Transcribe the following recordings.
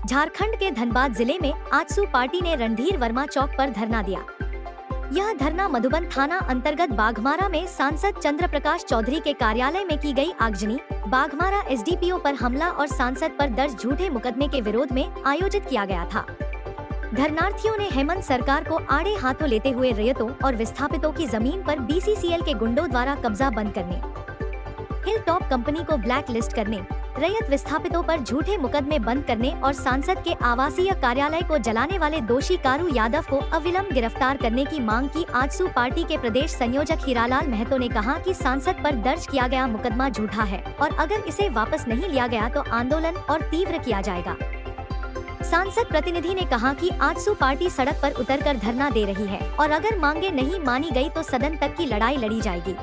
झारखंड के धनबाद जिले में आजसू पार्टी ने रणधीर वर्मा चौक पर धरना दिया। यह धरना मधुबन थाना अंतर्गत बाघमारा में सांसद चंद्र प्रकाश चौधरी के कार्यालय में की गई आगजनी, बाघमारा एसडीपीओ पर हमला और सांसद पर दर्ज झूठे मुकदमे के विरोध में आयोजित किया गया था। धरनार्थियों ने हेमंत सरकार को आड़े हाथों लेते हुए रैयतों और विस्थापितों की जमीन पर बीसीसीएल के गुंडों द्वारा कब्जा बंद करने, हिल टॉप कंपनी को ब्लैक लिस्ट करने, रैयत विस्थापितों पर झूठे मुकदमे बंद करने और सांसद के आवासीय कार्यालय को जलाने वाले दोषी कारू यादव को अविलंब गिरफ्तार करने की मांग की। आजसू पार्टी के प्रदेश संयोजक हीरालाल महतो ने कहा कि सांसद पर दर्ज किया गया मुकदमा झूठा है और अगर इसे वापस नहीं लिया गया तो आंदोलन और तीव्र किया जाएगा। सांसद प्रतिनिधि ने कहा कि आजसू पार्टी सड़क पर उतरकर धरना दे रही है और अगर मांगे नहीं मानी गई तो सदन तक की लड़ाई लड़ी जाएगी।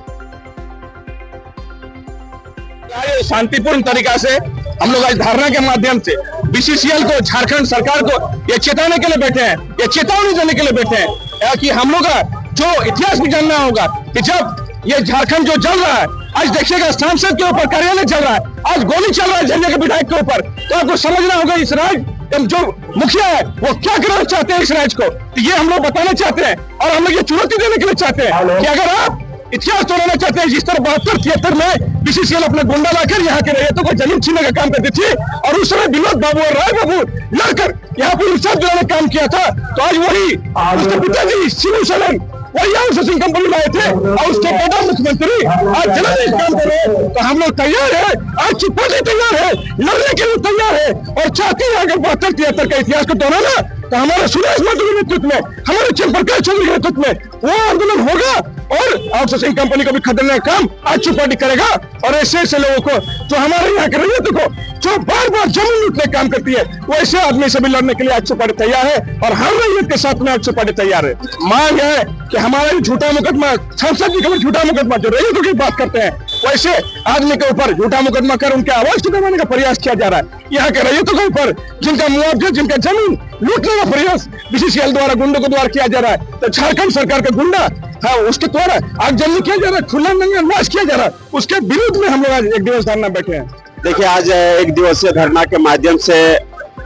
शांतिपूर्ण तरीका से हम लोग आज धरना के माध्यम से बीसीसीएल को, झारखंड सरकार को ये चेताने के लिए बैठे हैं, ये चेतावनी देने के लिए बैठे हैं कि हम लोग का जो इतिहास भी जानना होगा कि जब ये झारखंड जो जल रहा है, आज देखिएगा सांसद के ऊपर कार्यालय चल रहा है, आज गोली चल रहा है झंडे के विधायक के ऊपर, तो आपको समझना होगा इस राज्य जो मुखिया है वो क्या करना चाहते हैं इस राज्य को। तो ये हम लोग बताना चाहते हैं और हम लोग ये चुनौती देने के लिए चाहते हैं कि अगर आप इतिहास तोड़ना चाहते हैं, जिस तरह 72-73 में बीसीसीएल अपने गुंडा लाकर यहाँ के रैयतों को जमीन छीनने का काम करती थी और उस समय विनोद बाबू और राय बाबू लड़कर यहाँ पर इंसाफ दिलाने का काम किया था, तो आज वही उसके पिताजी शिव सोलन वही आउटसोर्सिंग कंपनी लाए थे और उसके बेटा मुख्यमंत्री आज जलाने का काम कर रहे हैं। तो हम लोग तैयार है, आज पार्टी तैयार है, लड़ने के लिए तैयार है और चाहते हैं अगर 72-73 का इतिहास को दोहराना तो हमारे सुरेश महतो के नेतृत्व में, हमारे चंद्रप्रकाश चौधरी के नेतृत्व में वो आंदोलन होगा और आउटसोर्सिंग कंपनी को भी खदेड़ने का काम आजसू पार्टी करेगा। और ऐसे लोगों को जो हमारे यहाँ के रैयतों को जो बार बार जमीन लूटने का काम करती है, वो ऐसे आदमी से भी लड़ने के लिए आजसू पार्टी तैयार है और हर रैयत के साथ में आजसू पार्टी तैयार है। मांग है कि हमारा झूठा मुकदमा, सांसद जी का झूठा मुकदमा जो रैयतों की बात करते हैं, वैसे आदमी के ऊपर झूठा मुकदमा कर उनके आवाज को दबाने का प्रयास किया जा रहा है। यहाँ के रैयतों के ऊपर जिनका मुआवजा, जिनका जमीन लूटने का प्रयास बीसीसीएल द्वारा, गुंडों के द्वारा किया जा रहा है, तो झारखंड सरकार का गुंडा हाँ उसके द्वारा आगजनी किया जा रहा है, खुला नंगा नाश किया जा रहा है, उसके विरुद्ध में हम लोग आज एक दिवस धरना बैठे हैं। देखिए, आज एक दिवसीय धरना के माध्यम से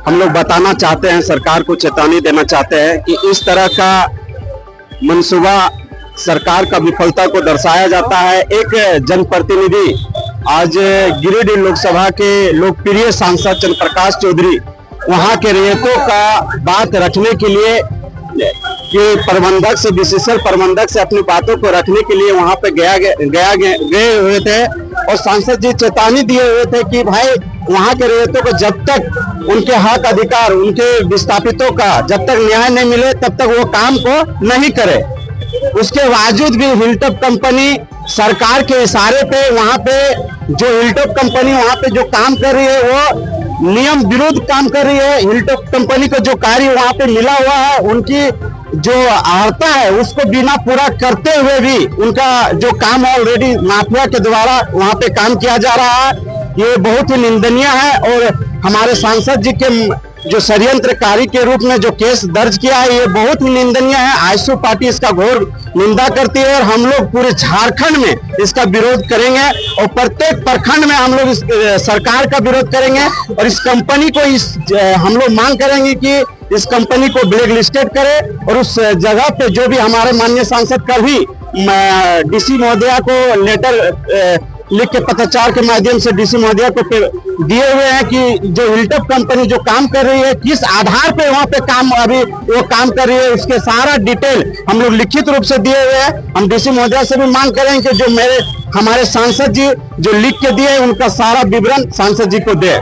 हम लोग बताना चाहते हैं, सरकार को चेतावनी देना चाहते हैं कि इस तरह का मंसूबा सरकार का विफलता को दर्शाया जाता है। एक जनप्रतिनिधि आज गिरिडीह लोकसभा के लोकप्रिय सांसद चंद्र प्रकाश चौधरी वहां के रैयतों का बात रखने के लिए कि प्रबंधक से, बीसीसीएल प्रबंधक से अपनी बातों को रखने के लिए वहां पे गए हुए थे और सांसद जी चेतावनी दिए हुए थे कि भाई वहां के रैयतों को जब तक उनके हक अधिकार, उनके विस्थापितों का जब तक न्याय नहीं मिले तब तक वो काम को नहीं करे। उसके बावजूद भी हिलटॉप कंपनी सरकार के इशारे पे वहां पे जो हिलटॉप कंपनी वहां पे जो काम कर रही है वो नियम विरुद्ध काम कर रही है। हिलटॉप कंपनी को जो कार्य वहां पे मिला हुआ है, उनकी जो अर्हता है उसको बिना पूरा करते हुए भी उनका जो काम ऑलरेडी माफिया के द्वारा वहां पे काम किया जा रहा है, ये बहुत ही निंदनीय है। और हमारे सांसद जी के जो षड्यंत्रकारी के रूप में जो केस दर्ज किया है, ये बहुत ही निंदनीय है। आजसू पार्टी इसका घोर निंदा करती है और हम लोग पूरे झारखंड में इसका विरोध करेंगे और प्रत्येक प्रखंड में हम लोग इस सरकार का विरोध करेंगे और इस कंपनी को हम लोग मांग करेंगे कि इस कंपनी को ब्लैक लिस्टेड करे और उस जगह पे जो भी हमारे माननीय सांसद कल ही डीसी महोदया को लेटर लिख के पत्राचार के माध्यम से डीसी महोदया को दिए हुए हैं कि जो हिलटॉप कंपनी जो काम कर रही है, किस आधार पे वहां पे काम अभी वो काम कर रही है, उसके सारा डिटेल हम लोग लिखित रूप से दिए हुए हैं। हम डीसी महोदया से भी मांग करेंगे कि जो हमारे सांसद जी जो लिख के दिए उनका सारा विवरण सांसद जी को दे।